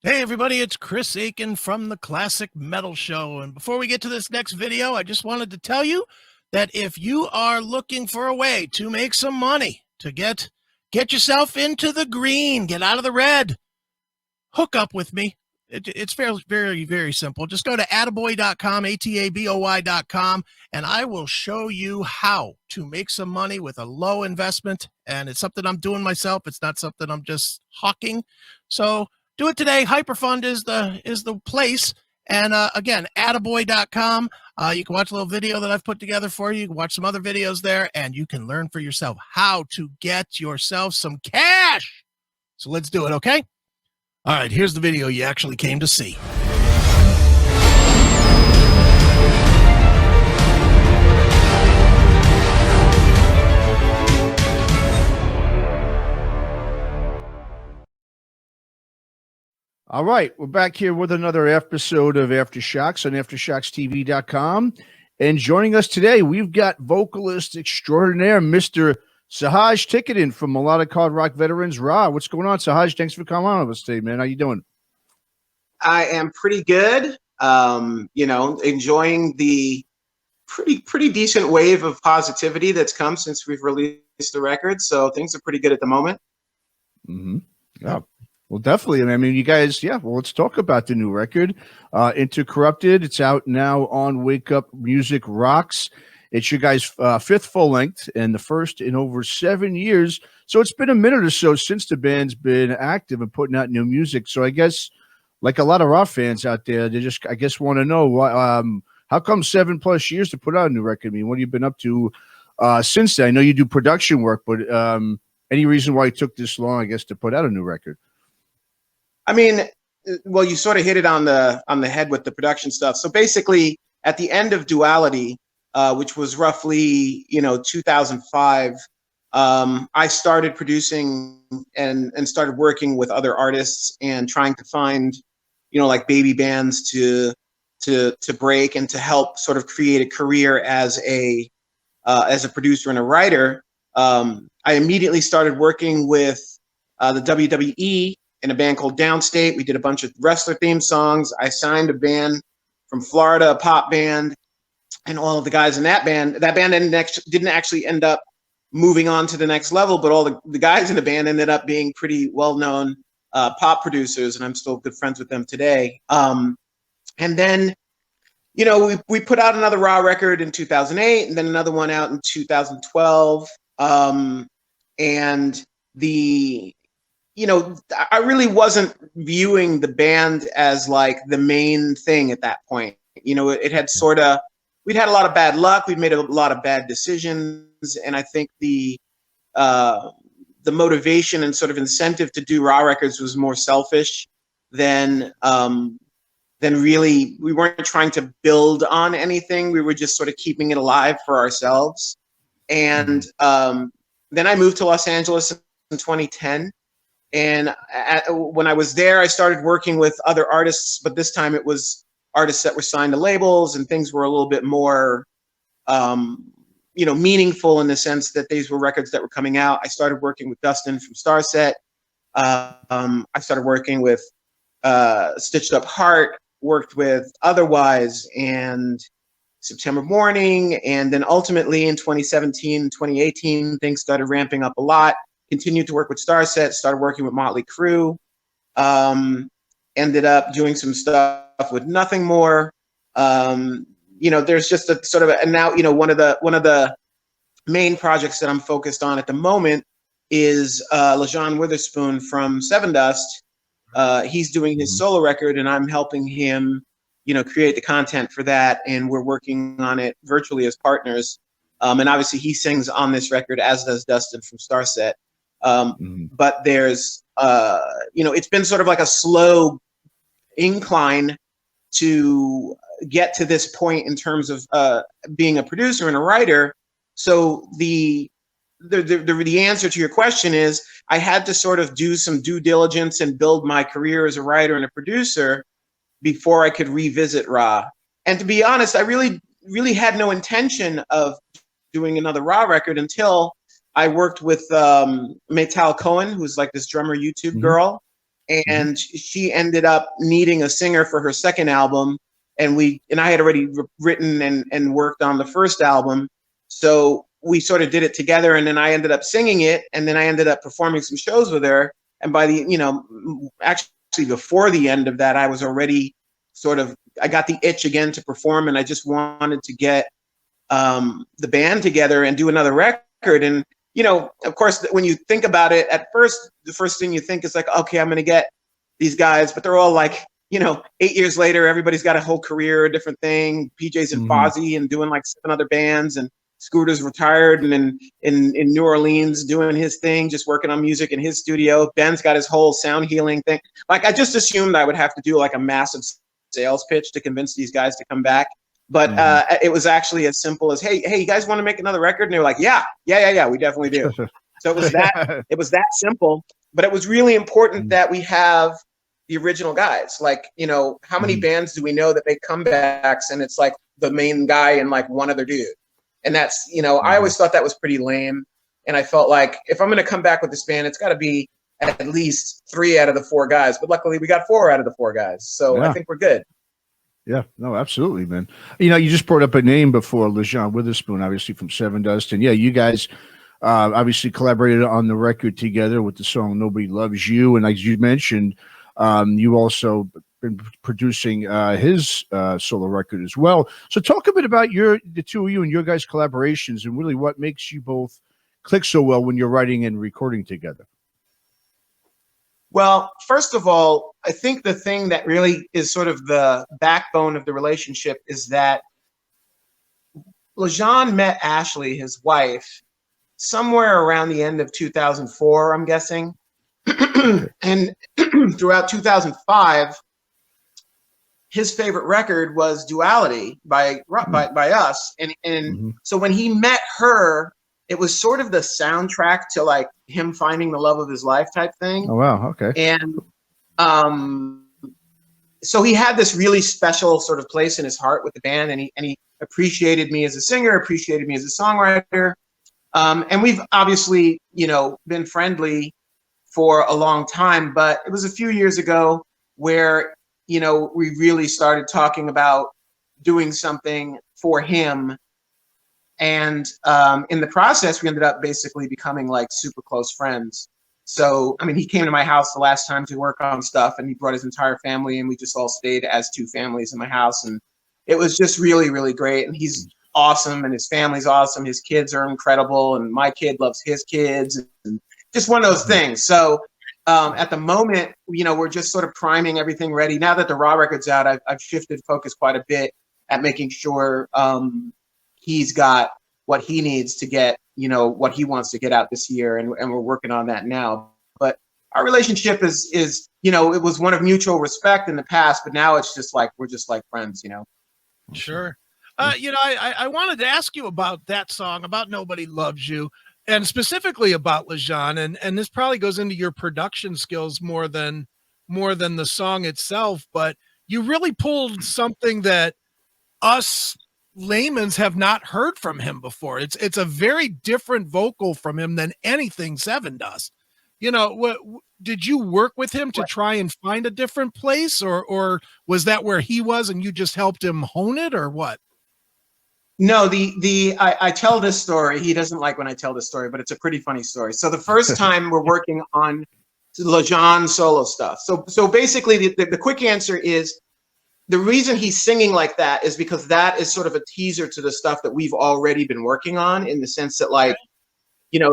Hey everybody, it's Chris Aiken from the Classic Metal Show. And before we get to this next video, I just wanted to tell you that if you are looking for a way to make some money, to get yourself into the green, get out of the red, hook up with me. It's very, very simple. Just go to ataboy.com, ataboy.com, and I will show you how to make some money with a low investment. And it's something I'm doing myself. It's not something I'm just hawking. So do it today. Hyperfund is the place. And again, ataboy.com. You can watch a little video that I've put together for you. You can watch some other videos there, and you can learn for yourself how to get yourself some cash. So let's do it, okay? All right, here's the video you actually came to see. All right, we're back here with another episode of Aftershocks on AfterShocksTV.com. And joining us today, we've got vocalist extraordinaire, Mr. Sahaj Ticotin from Melodic Hard Rock Veterans Raw. What's going on, Sahaj? Thanks for coming on with us today, man. How you doing? I am pretty good. Enjoying the pretty decent wave of positivity that's come since we've released the record. So things are pretty good at the moment. Mm-hmm. Yeah. Well, definitely. I mean, you guys, well, let's talk about the new record, Intercorrupted. It's out now on Wake Up Music Rocks. It's your guys' fifth full length and the first in over 7 years. So it's been a minute or so since the band's been active and putting out new music. So I guess, like a lot of rock fans out there, they just, I guess, want to know how come 7+ years to put out a new record? I mean, what have you been up to since then? I know you do production work, but any reason why it took this long, I guess, to put out a new record? I mean, well, you sort of hit it on the head with the production stuff. So basically, at the end of Duality, which was roughly 2005, I started producing and started working with other artists and trying to find like baby bands to break and to help sort of create a career as a producer and a writer. I immediately started working with the WWE in a band called Downstate. We did a bunch of wrestler themed songs. I signed a band from Florida, a pop band, and all of the guys in that band didn't actually end up moving on to the next level, but all the guys in the band ended up being pretty well-known pop producers, and I'm still good friends with them today. And then, we put out another Raw record in 2008, and then another one out in 2012. And I really wasn't viewing the band as like the main thing at that point. It had we'd had a lot of bad luck. We'd made a lot of bad decisions. And I think the motivation and sort of incentive to do Raw records was more selfish than really, we weren't trying to build on anything. We were just sort of keeping it alive for ourselves. And then I moved to Los Angeles in 2010. And when I was there, I started working with other artists, but this time it was artists that were signed to labels, and things were a little bit more, meaningful in the sense that these were records that were coming out. I started working with Dustin from Starset. I started working with Stitched Up Heart, worked with Otherwise and September Morning. And then ultimately in 2017, 2018, things started ramping up a lot. Continued to work with Starset, started working with Motley Crue, ended up doing some stuff with Nothing More. There's just a sort of and now, one of the main projects that I'm focused on at the moment is Lajon Witherspoon from Seven Dust. He's doing his solo record, and I'm helping him, create the content for that, and we're working on it virtually as partners. And obviously he sings on this record, as does Dustin from Starset. But there's, it's been sort of like a slow incline to get to this point in terms of being a producer and a writer. So the answer to your question is I had to sort of do some due diligence and build my career as a writer and a producer before I could revisit Raw. And to be honest, I really had no intention of doing another Raw record until I worked with Maytal Cohen, who's like this drummer YouTube girl. and she ended up needing a singer for her second album. And I had already written and worked on the first album. So we sort of did it together, and then I ended up singing it, and then I ended up performing some shows with her. And by the, actually before the end of that, I was already I got the itch again to perform, and I just wanted to get the band together and do another record. And, of course, when you think about it, at first, the first thing you think is like, okay, I'm going to get these guys, but they're all like, 8 years later, everybody's got a whole career, a different thing. PJ's in Fozzy and doing like 7 other bands, and Scooter's retired and in New Orleans doing his thing, just working on music in his studio. Ben's got his whole sound healing thing. Like, I just assumed I would have to do like a massive sales pitch to convince these guys to come back. But it was actually as simple as, hey, you guys want to make another record? And they were like, yeah, we definitely do. So it was that simple. But it was really important that we have the original guys. Like, how many bands do we know that make comebacks and it's like the main guy and like one other dude? And that's, I always thought that was pretty lame. And I felt like if I'm going to come back with this band, it's got to be at least 3 out of the 4 guys. But luckily we got 4 out of the 4 guys. So I think we're good. Yeah, no, absolutely, man. You just brought up a name before, Lajon Witherspoon, obviously from Seven Dust. And yeah, you guys obviously collaborated on the record together with the song Nobody Loves You. And as you mentioned, you also been producing his solo record as well. So talk a bit about the two of you and your guys' collaborations and really what makes you both click so well when you're writing and recording together. Well, first of all, I think the thing that really is sort of the backbone of the relationship is that Lajon met Ashley, his wife, somewhere around the end of 2004, I'm guessing. And throughout 2005, his favorite record was Duality by us. And so when he met her, it was sort of the soundtrack to like him finding the love of his life type thing. Oh, wow. Okay. And so he had this really special sort of place in his heart with the band, and he appreciated me as a singer, appreciated me as a songwriter. And we've obviously, been friendly for a long time, but it was a few years ago where, we really started talking about doing something for him. And in the process, we ended up basically becoming like super close friends. So, I mean, he came to my house the last time to work on stuff, and he brought his entire family, and we just all stayed as 2 families in my house. And it was just really, really great. And he's awesome, and his family's awesome. His kids are incredible, and my kid loves his kids, and just one of those things. So at the moment, we're just sort of priming everything ready. Now that the Raw record's out, I've shifted focus quite a bit at making sure he's got what he needs to get, what he wants to get out this year. And we're working on that now. But our relationship is, it was one of mutual respect in the past, but now it's just like, we're just like friends, Sure. I wanted to ask you about that song, about Nobody Loves You, and specifically about Lajon. And this probably goes into your production skills more than the song itself, but you really pulled something that us layman's have not heard from him before. It's a very different vocal from him than anything Seven does. What did you work with him to try and find a different place, or was that where he was and you just helped him hone it, or what? No, I tell this story. He doesn't like when I tell this story, but it's a pretty funny story. So the first time we're working on Lajon solo stuff. So basically the quick answer is, the reason he's singing like that is because that is sort of a teaser to the stuff that we've already been working on, in the sense that, like,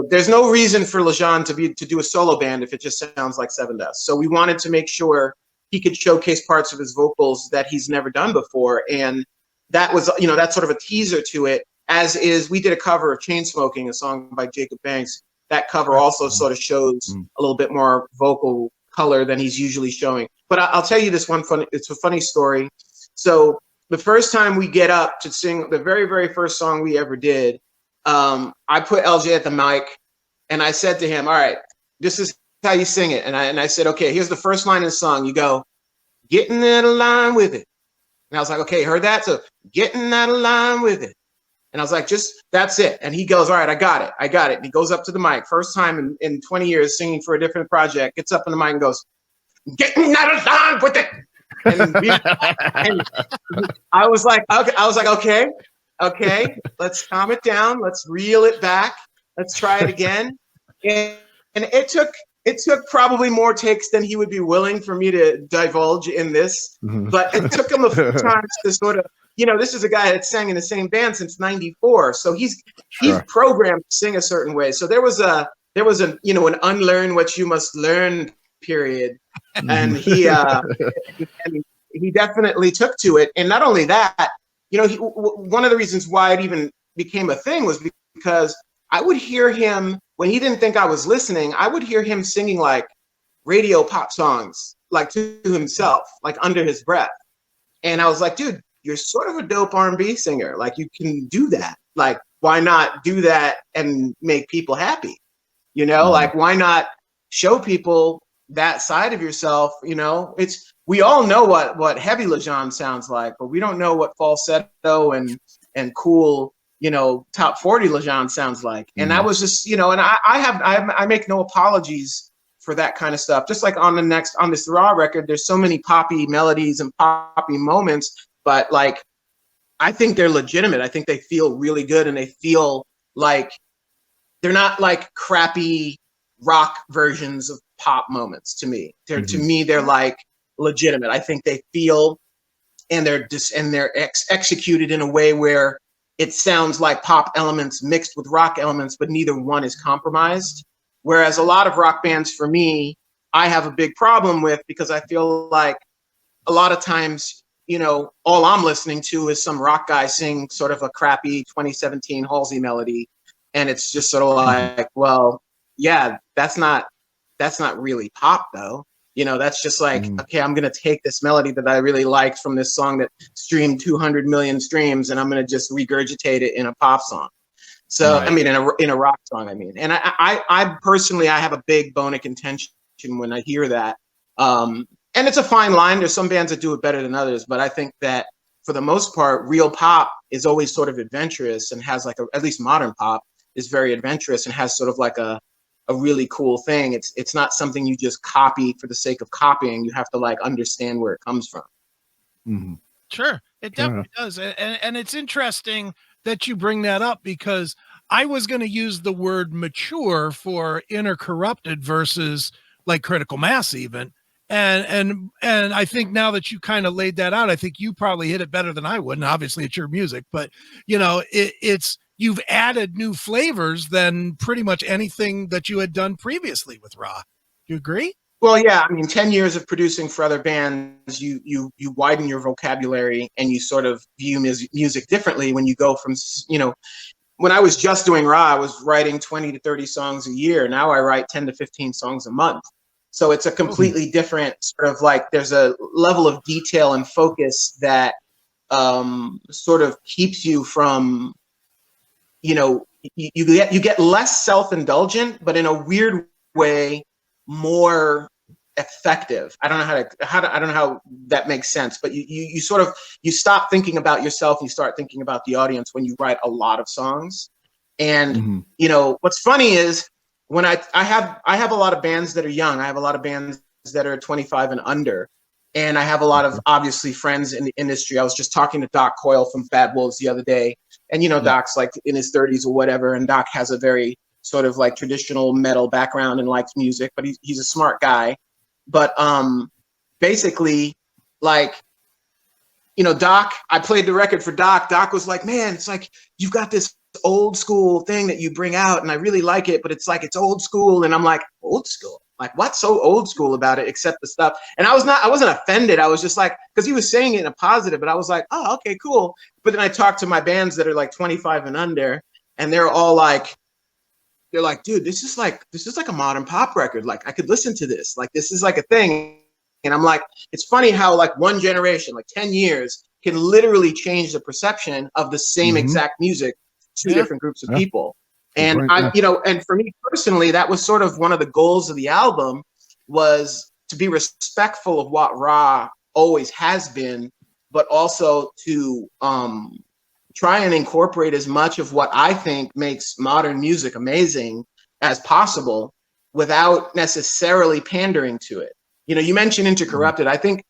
there's no reason for Lajon to do a solo band if it just sounds like Seven Dust. So we wanted to make sure he could showcase parts of his vocals that he's never done before. And that was, that's sort of a teaser to it, as is, we did a cover of Chainsmoking, a song by Jacob Banks. That cover also sort of shows a little bit more vocal color than he's usually showing. But I'll tell you this it's a funny story. So the first time we get up to sing the very, very first song we ever did, I put LJ at the mic and I said to him, all right, this is how you sing it. And I said, okay, here's the first line of the song. You go, getting out of line with it. And I was like, okay, heard that? So getting out of line with it. And I was like, that's it. And he goes, all right, I got it. And he goes up to the mic, first time in 20 years singing for a different project, gets up on the mic and goes, getting out of line with it. And I was like, okay, let's calm it down. Let's reel it back. Let's try it again. And it took probably more takes than he would be willing for me to divulge in this. But it took him a few times to sort of, this is a guy that sang in the same band since '94. So he's programmed to sing a certain way. So there was an unlearn what you must learn period. And he definitely took to it. And not only that, one of the reasons why it even became a thing was because I would hear him when he didn't think I was listening. I would hear him singing like radio pop songs, like to himself, like under his breath. And I was like, dude, you're sort of a dope R&B singer. Like, you can do that. Like, why not do that and make people happy? Like, why not show people that side of yourself? We all know what heavy Lajon sounds like, but we don't know what falsetto and cool, top 40 Lajon sounds like. And that was just, and I make no apologies for that kind of stuff. Just like on this Raw record, there's so many poppy melodies and poppy moments, but like, I think they're legitimate. I think they feel really good, and they feel like they're not like crappy rock versions of pop moments to me. To me, they're like legitimate. I think they feel, and they're executed in a way where it sounds like pop elements mixed with rock elements, but neither one is compromised. Whereas a lot of rock bands, for me, I have a big problem with, because I feel like a lot of times, all I'm listening to is some rock guy sing sort of a crappy 2017 Halsey melody. And it's just sort of like, well, yeah, that's not really pop though. That's just like, okay, I'm going to take this melody that I really liked from this song that streamed 200 million streams, and I'm going to just regurgitate it in a pop song. So, right. I mean, in a rock song, I mean. And I personally, I have a big bone of contention when I hear that. And it's a fine line. There's some bands that do it better than others, but I think that for the most part, real pop is always sort of adventurous, and has like at least modern pop is very adventurous and has sort of like a really cool thing. It's not something you just copy for the sake of copying. You have to like understand where it comes from. Sure, it definitely does. And it's interesting that you bring that up, because I was going to use the word mature for Intercorrupted versus like Critical Mass even. And I think now that you kind of laid that out, I think you probably hit it better than I would. And obviously it's your music, but it's you've added new flavors than pretty much anything that you had done previously with Ra. Do you agree? Well, yeah. I mean, 10 years of producing for other bands, you widen your vocabulary, and you sort of view music differently when you go from, when I was just doing Ra, I was writing 20 to 30 songs a year. Now I write 10 to 15 songs a month. So it's a completely different sort of like, there's a level of detail and focus that sort of keeps you from, you get less self-indulgent, but in a weird way, more effective. I don't know I don't know how that makes sense, but you sort of, you stop thinking about yourself and you start thinking about the audience when you write a lot of songs. And, what's funny is, when I have a lot of bands that are young. I have a lot of bands that are 25 and under. And I have a lot of, obviously, friends in the industry. I was just talking to Doc Coyle from Bad Wolves the other day. And, Doc's like in his 30s or whatever. And Doc has a very sort of like traditional metal background and likes music, but he's a smart guy. But basically, like, Doc, I played the record for Doc. Doc was like, man, it's like, you've got this old school thing that you bring out, and I really like it, but it's like, it's old school. And I'm like, old school? Like, what's so old school about it except the stuff? And I wasn't offended. I was just like, because he was saying it in a positive, but I was like, oh, okay, cool. But then I talked to my bands that are like 25 and under, and they're all like, dude, this is like a modern pop record. Like, I could listen to this. Like, this is like a thing. And I'm like, it's funny how like one generation, like 10 years, can literally change the perception of the same exact music to different groups of people. And and for me personally, that was sort of one of the goals of the album, was to be respectful of what Ra always has been, but also to try and incorporate as much of what I think makes modern music amazing as possible, without necessarily pandering to it. You know, you mentioned Intercorrupted. I think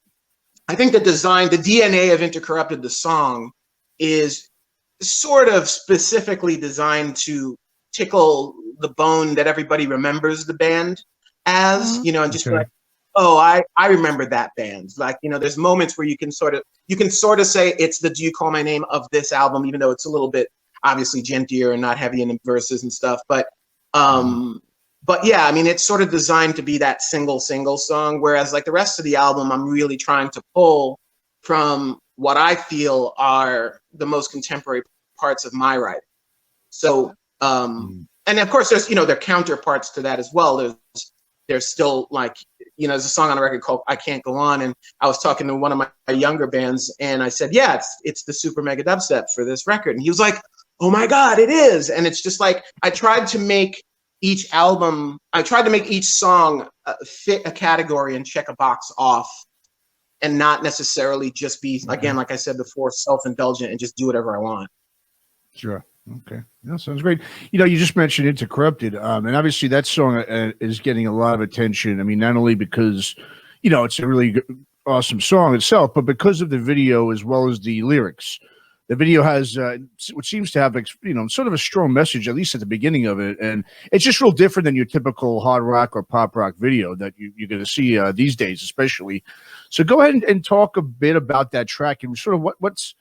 the design, the DNA of Intercorrupted, the song, is sort of specifically designed to tickle the bone that everybody remembers the band as, you know, and just be like, oh, I remember that band. Like, you know, there's moments where you can sort of say it's the Do You Call My Name of this album, even though it's a little bit obviously gentler and not heavy in the verses and stuff. But yeah, I mean, it's sort of designed to be that single song, whereas like the rest of the album, I'm really trying to pull from what I feel are the most contemporary parts of my writing. So, and of course, there's, you know, there are counterparts to that as well. There's still, like, you know, there's a song on the record called I Can't Go On, and I was talking to one of my younger bands, and I said, yeah, it's the super mega dubstep for this record. And he was like, oh my God, it is. And it's just like, I tried to make each song fit a category and check a box off, and not necessarily just be, again, like I said before, self-indulgent and just do whatever I want. Sure. Okay. That sounds great. You know, you just mentioned Intercorrupted, and obviously that song is getting a lot of attention. I mean, not only because, you know, it's a really awesome song itself, but because of the video as well as the lyrics. The video has what seems to have, you know, sort of a strong message, at least at the beginning of it, and it's just real different than your typical hard rock or pop rock video that you're going to see these days, especially. So go ahead and talk a bit about that track and sort of what's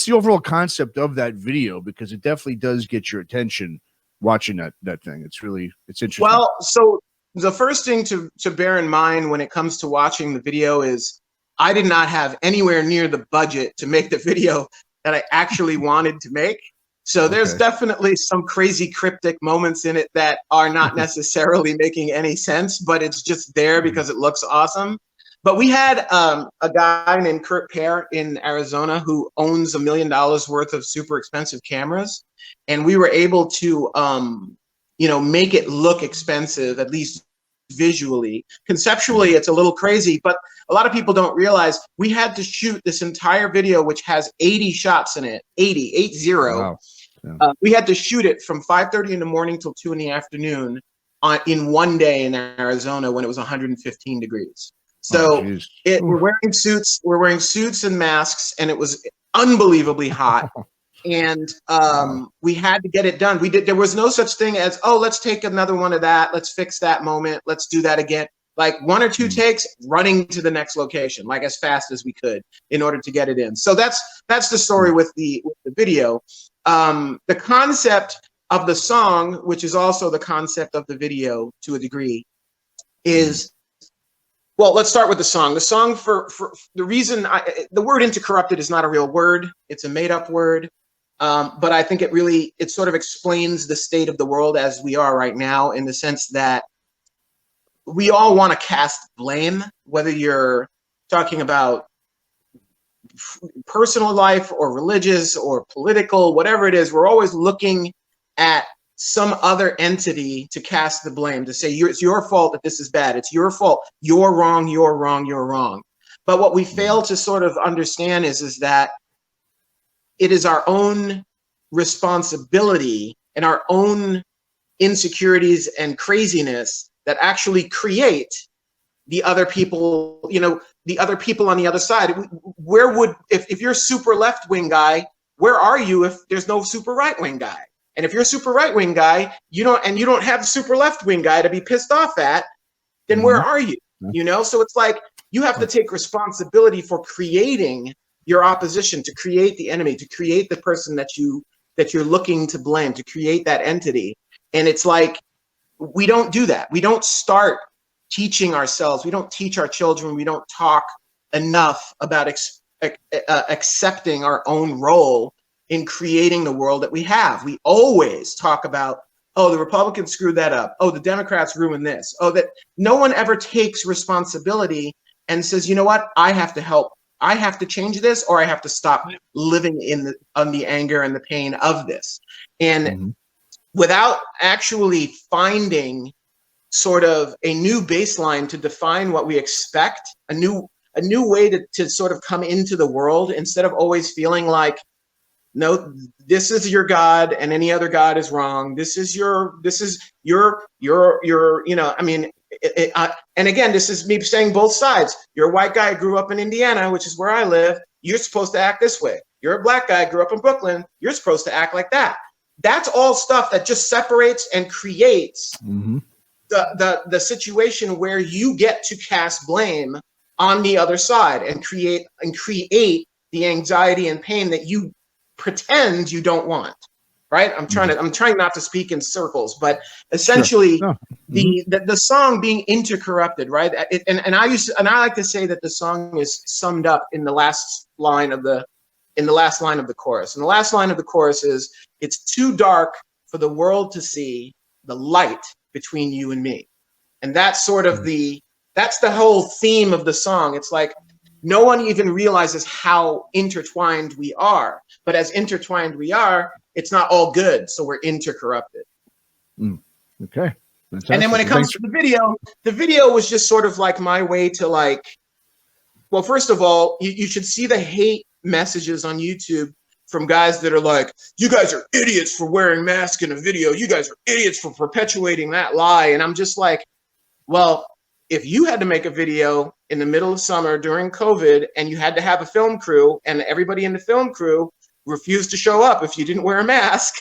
the overall concept of that video, because it definitely does get your attention watching that thing. It's interesting. Well, so the first thing to bear in mind when it comes to watching the video is I did not have anywhere near the budget to make the video that I actually wanted to make. So there's definitely some crazy cryptic moments in it that are not necessarily making any sense, but it's just there because it looks awesome. But we had a guy named Kurt Pear in Arizona who owns $1 million worth of super expensive cameras. And we were able to, you know, make it look expensive, at least visually. Conceptually, it's a little crazy, but a lot of people don't realize we had to shoot this entire video, which has 80 shots in it, 80. Wow. Yeah. We had to shoot it from 5:30 in the morning till 2 in the afternoon in one day in Arizona when it was 115 degrees. So we're wearing suits and masks, and it was unbelievably hot. And we had to get it done. There was no such thing as, oh, let's take another one of that. Let's fix that moment. Let's do that again. Like 1 or 2 takes, running to the next location, like as fast as we could in order to get it in. So that's the story with the video. The concept of the song, which is also the concept of the video to a degree, is, well, let's start with the song. The song, for the reason the word Intercorrupted is not a real word. It's a made up word. But I think it sort of explains the state of the world as we are right now, in the sense that we all want to cast blame, whether you're talking about personal life or religious or political, whatever it is. We're always looking at some other entity to cast the blame, to say it's your fault that this is bad. It's your fault. You're wrong. You're wrong. You're wrong. But what we fail to sort of understand is that it is our own responsibility and our own insecurities and craziness that actually create the other people, you know, the other people on the other side. If you're a super left-wing guy, where are you if there's no super right-wing guy? And if you're a super right-wing guy, you don't have the super left-wing guy to be pissed off at, then where are you? You know, so it's like you have to take responsibility for creating your opposition, to create the enemy, to create the person that you're looking to blame, to create that entity. And it's like, we don't do that. We don't start teaching ourselves. We don't teach our children. We don't talk enough about accepting our own role in creating the world that we have. We always talk about, oh, the Republicans screwed that up. Oh, the Democrats ruined this. Oh, that no one ever takes responsibility and says, you know what, I have to help. I have to change this, or I have to stop living on the anger and the pain of this. And without actually finding sort of a new baseline to define what we expect, a new way to sort of come into the world, instead of always feeling like, no, this is your God and any other God is wrong. This is your, you know, I mean, and again, this is me saying both sides. You're a white guy who grew up in Indiana, which is where I live. You're supposed to act this way. You're a black guy who grew up in Brooklyn. You're supposed to act like that. That's all stuff that just separates and creates the situation where you get to cast blame on the other side and create the anxiety and pain that you pretend you don't want. Right? I'm trying not to speak in circles, but essentially the song being intercorrupted, right? And I like to say that the song is summed up in the last line of the chorus. And the last line of the chorus is, "It's too dark for the world to see the light between you and me." And that's sort of that's the whole theme of the song. It's like no one even realizes how intertwined we are, but as intertwined we are, it's not all good. So we're intercorrupted. Okay. Fantastic. And then when it comes to the video was just sort of like my way to like, well, first of all, you should see the hate messages on YouTube from guys that are like, "You guys are idiots for wearing masks in a video. You guys are idiots for perpetuating that lie." And I'm just like, well, if you had to make a video in the middle of summer during COVID and you had to have a film crew and everybody in the film crew refused to show up if you didn't wear a mask,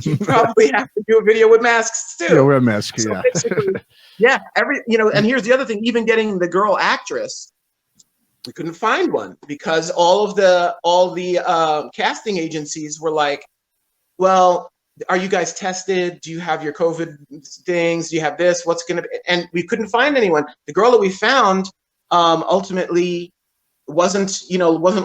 you probably have to do a video with masks too. Yeah, wear a mask. So basically, yeah, and here's the other thing, even getting the girl actress, we couldn't find one because all the casting agencies were like, well, are you guys tested? Do you have your COVID things? Do you have this? What's going to be? And we couldn't find anyone. The girl that we found ultimately wasn't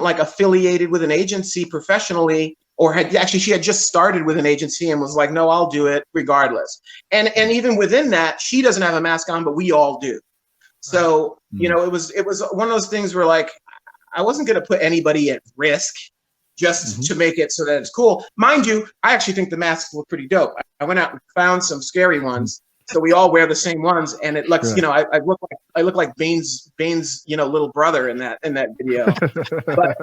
like affiliated with an agency professionally, or she had just started with an agency and was like, no, I'll do it regardless. And even within that, she doesn't have a mask on, but we all do. So, it was one of those things where like, I wasn't going to put anybody at risk just to make it so that it's cool. Mind you, I actually think the masks look pretty dope. I went out and found some scary ones. So we all wear the same ones, and it looks, I look like Bane's, little brother in that video. But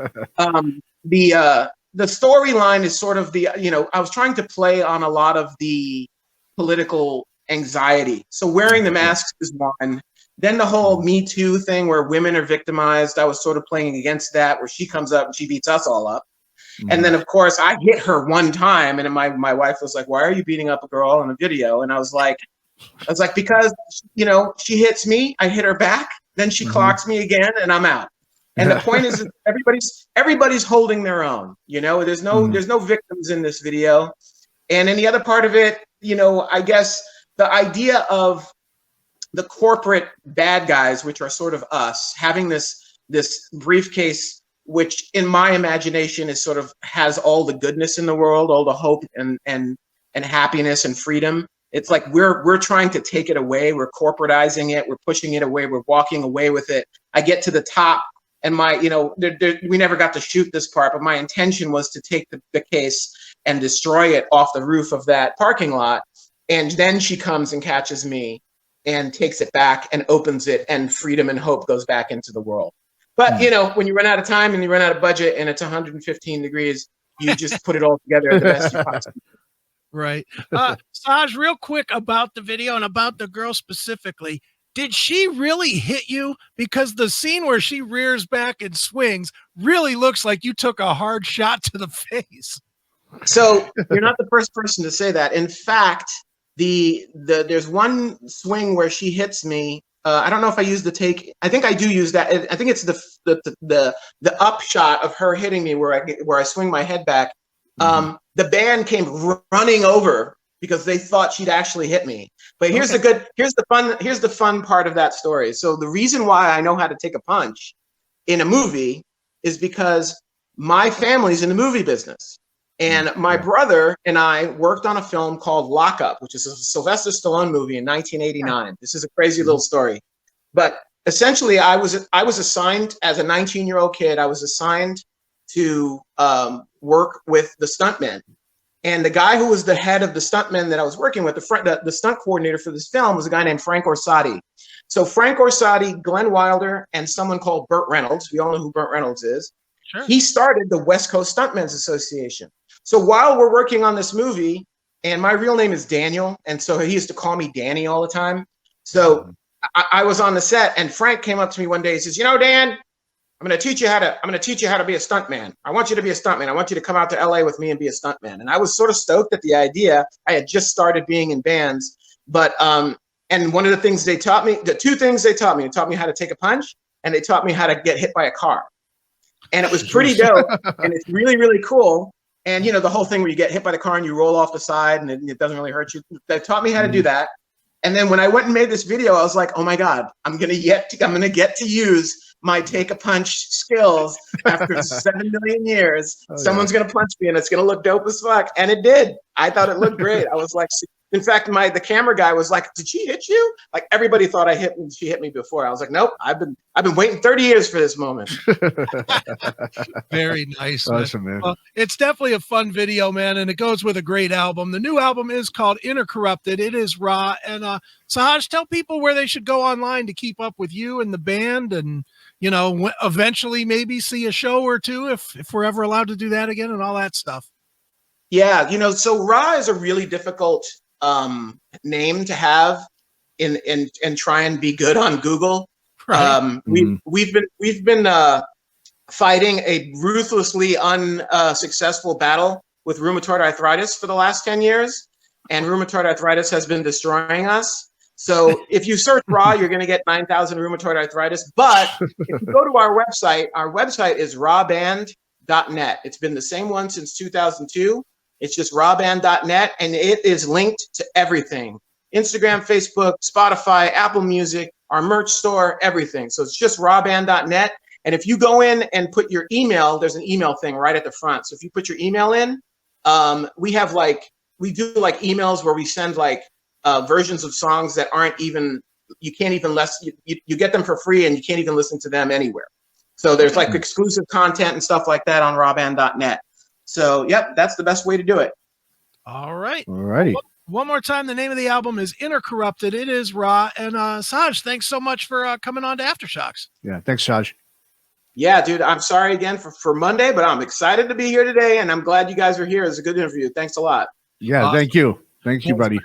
the storyline is sort of I was trying to play on a lot of the political anxiety. So wearing the masks is one. Then the whole Me Too thing where women are victimized, I was sort of playing against that, where she comes up and she beats us all up. And then, of course, I hit her one time, and my wife was like, "Why are you beating up a girl in a video?" And I was like, because, she hits me, I hit her back, then she clocks me again, and I'm out. And the point is everybody's holding their own. There's no victims in this video. And in the other part of it, I guess the idea of the corporate bad guys, which are sort of us, having this briefcase, which in my imagination is sort of has all the goodness in the world, all the hope and happiness and freedom. It's like we're trying to take it away. We're corporatizing it. We're pushing it away. We're walking away with it. I get to the top, and we never got to shoot this part, but my intention was to take the case and destroy it off the roof of that parking lot. And then she comes and catches me and takes it back and opens it, and freedom and hope goes back into the world. But, when you run out of time and you run out of budget and it's 115 degrees, you just put it all together the best you possibly can. Right. Sahaj, real quick about the video and about the girl specifically. Did she really hit you? Because the scene where she rears back and swings really looks like you took a hard shot to the face. So you're not the first person to say that. In fact, there's one swing where she hits me. I don't know if I use the take. I think I do use that. I think it's the upshot of her hitting me where I swing my head back. The band came running over because they thought she'd actually hit me. But here's the fun part of that story. So the reason why I know how to take a punch in a movie is because my family's in the movie business. And my brother and I worked on a film called Lock Up, which is a Sylvester Stallone movie in 1989. This is a crazy little story. But essentially, I was assigned as a 19-year-old kid. I was assigned to work with the stuntmen. And the guy who was the head of the stuntmen that I was working with, the stunt coordinator for this film, was a guy named Frank Orsatti. So Frank Orsatti, Glenn Wilder, and someone called Burt Reynolds. We all know who Burt Reynolds is. Sure. He started the West Coast Stuntmen's Association. So while we're working on this movie, and my real name is Daniel, and so he used to call me Danny all the time. So I was on the set, and Frank came up to me one day. He says, Dan, I'm going to teach you how to be a stuntman. I want you to be a stuntman. I want you to come out to LA with me and be a stuntman. And I was sort of stoked at the idea. I had just started being in bands, but and one of the things they taught me, the two things they taught me how to take a punch, and they taught me how to get hit by a car. And it was pretty dope, and it's really, really cool. And the whole thing where you get hit by the car and you roll off the side and it doesn't really hurt you. They taught me how to do that. And then when I went and made this video, I was like, oh my God, I'm gonna get to use my take a punch skills after 7 million years. Someone's gonna punch me and it's gonna look dope as fuck. And it did. I thought it looked great. I was like, in fact, the camera guy was like, did she hit you? Like everybody thought she hit me before. I was like, nope, I've been waiting 30 years for this moment. Very nice. Awesome, man. Well, it's definitely a fun video, man, and it goes with a great album. The new album is called Intercorrupted. It is raw. And Sahaj, tell people where they should go online to keep up with you and the band, and eventually maybe see a show or two if we're ever allowed to do that again, and all that stuff. Yeah, so raw is a really difficult name to have and try and be good on Google. Right. We've been fighting a ruthlessly unsuccessful battle with rheumatoid arthritis for the last 10 years, and rheumatoid arthritis has been destroying us. So if you search raw, you're going to get 9,000 rheumatoid arthritis. But if you go to our website is rawband.net. It's been the same one since 2002. It's just rawband.net, and it is linked to everything. Instagram, Facebook, Spotify, Apple Music, our merch store, everything. So it's just rawband.net. And if you go in and put your email, there's an email thing right at the front. So if you put your email in, we do emails where we send versions of songs that aren't even, you can't even you get them for free and you can't even listen to them anywhere. So there's exclusive content and stuff like that on rawband.net. So, yep, that's the best way to do it. All right. All righty. One more time, the name of the album is Intercorrupted. It is raw. And Sahaj, thanks so much for coming on to Aftershocks. Yeah, thanks, Sahaj. Yeah, dude, I'm sorry again for Monday, but I'm excited to be here today, and I'm glad you guys are here. It was a good interview. Thanks a lot. Yeah, awesome. Thank you. Thank you, buddy.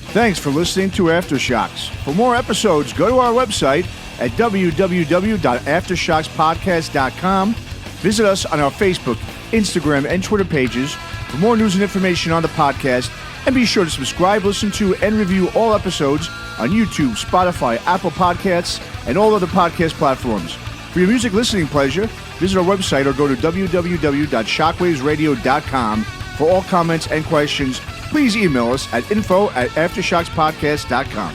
Thanks for listening to Aftershocks. For more episodes, go to our website at www.aftershockspodcast.com. Visit us on our Facebook, Instagram, and Twitter pages for more news and information on the podcast. And be sure to subscribe, listen to, and review all episodes on YouTube, Spotify, Apple Podcasts, and all other podcast platforms. For your music listening pleasure, visit our website or go to www.shockwavesradio.com. For all comments and questions, please email us at info@aftershockspodcast.com.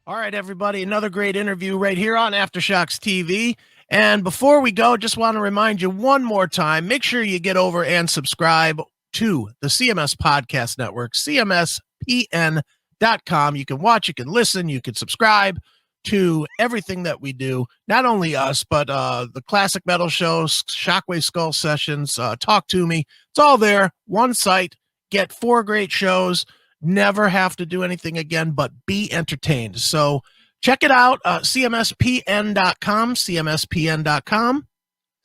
All right, everybody, another great interview right here on Aftershocks TV. And before we go, just want to remind you one more time, make sure you get over and subscribe to the CMS Podcast Network, cmspn.com. You can watch, you can listen, you can subscribe to everything that we do. Not only us, but the classic metal shows, Shockwave Skull Sessions, Talk to Me. It's all there, one site, get 4 great shows. Never have to do anything again but be entertained. So check it out, cmspn.com, cmspn.com,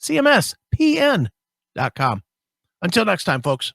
cmspn.com. Until next time, folks.